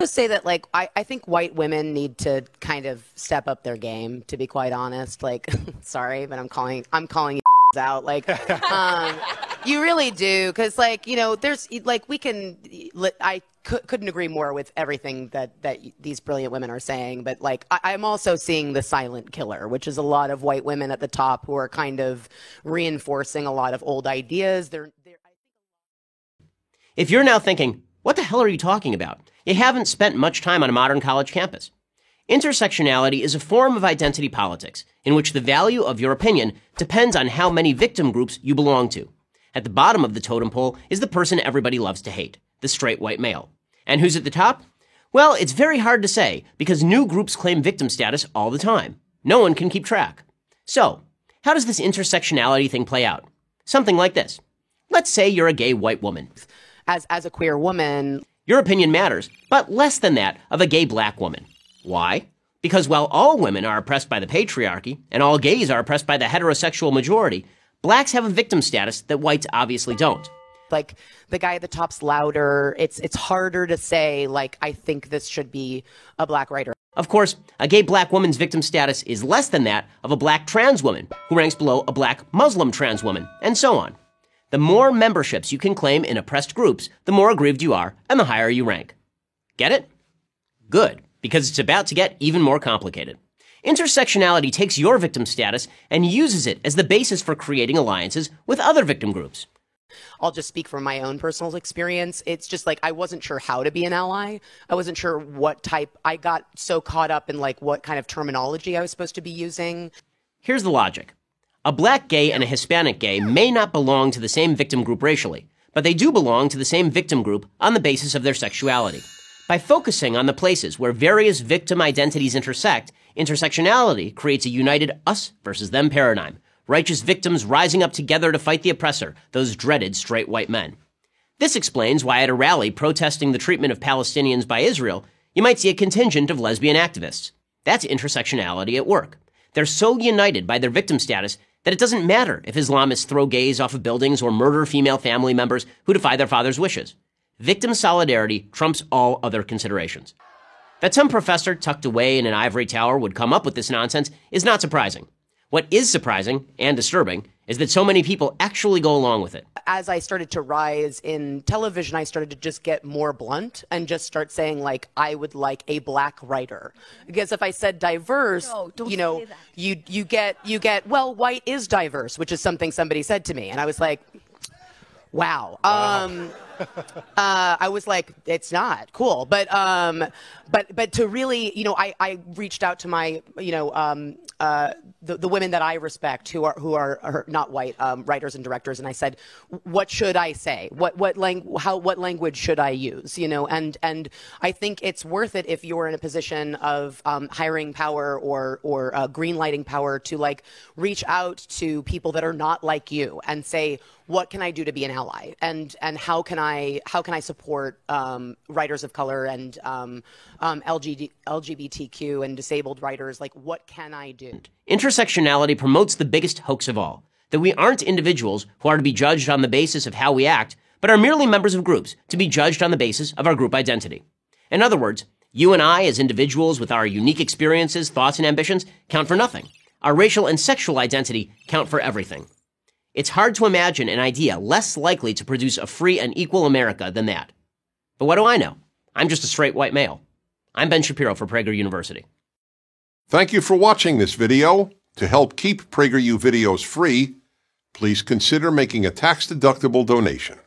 say that like I think white women need to kind of step up their game, to be quite honest. Like sorry, but I'm calling you out. Like you really do, because like, you know, there's like couldn't agree more with everything that these brilliant women are saying, but like I'm also seeing the silent killer, which is a lot of white women at the top who are kind of reinforcing a lot of old ideas. If you're now thinking, what the hell are you talking about? You haven't spent much time on a modern college campus. Intersectionality is a form of identity politics in which the value of your opinion depends on how many victim groups you belong to. At the bottom of the totem pole is the person everybody loves to hate, the straight white male. And who's at the top? Well, it's very hard to say because new groups claim victim status all the time. No one can keep track. So, how does this intersectionality thing play out? Something like this. Let's say you're a gay white woman. As a queer woman, your opinion matters, but less than that of a gay black woman. Why? Because while all women are oppressed by the patriarchy, and all gays are oppressed by the heterosexual majority, blacks have a victim status that whites obviously don't. Like, the guy at the top's louder. It's harder to say, like, I think this should be a black writer. Of course, a gay black woman's victim status is less than that of a black trans woman, who ranks below a black Muslim trans woman, and so on. The more memberships you can claim in oppressed groups, the more aggrieved you are, and the higher you rank. Get it? Good, because it's about to get even more complicated. Intersectionality takes your victim status and uses it as the basis for creating alliances with other victim groups. I'll just speak from my own personal experience. It's just like I wasn't sure how to be an ally. I wasn't sure what type. I got so caught up in like what kind of terminology I was supposed to be using. Here's the logic. A black gay and a Hispanic gay may not belong to the same victim group racially, but they do belong to the same victim group on the basis of their sexuality. By focusing on the places where various victim identities intersect, intersectionality creates a united us versus them paradigm. Righteous victims rising up together to fight the oppressor, those dreaded straight white men. This explains why at a rally protesting the treatment of Palestinians by Israel, you might see a contingent of lesbian activists. That's intersectionality at work. They're so united by their victim status that it doesn't matter if Islamists throw gays off of buildings or murder female family members who defy their father's wishes. Victim solidarity trumps all other considerations. That some professor tucked away in an ivory tower would come up with this nonsense is not surprising. What is surprising and disturbing is that so many people actually go along with it. As I started to rise in television, I started to just get more blunt and just start saying, like, I would like a black writer. Because if I said diverse, you know, you get, well, white is diverse, which is something somebody said to me. And I was like, wow. I was like, it's not cool. But to really, you know, I reached out to my, you know, the women that I respect who are not white writers and directors, and I said, what should I say? What language should I use? You know, and I think it's worth it if you're in a position of hiring power or green lighting power to like reach out to people that are not like you and say, what can I do to be an ally, and how can I support writers of color and LGBTQ and disabled writers? Like, what can I do? Intersectionality promotes the biggest hoax of all, that we aren't individuals who are to be judged on the basis of how we act, but are merely members of groups to be judged on the basis of our group identity. In other words, you and I as individuals with our unique experiences, thoughts, and ambitions count for nothing. Our racial and sexual identity count for everything. It's hard to imagine an idea less likely to produce a free and equal America than that. But what do I know? I'm just a straight white male. I'm Ben Shapiro for Prager University. Thank you for watching this video. To help keep PragerU videos free, please consider making a tax-deductible donation.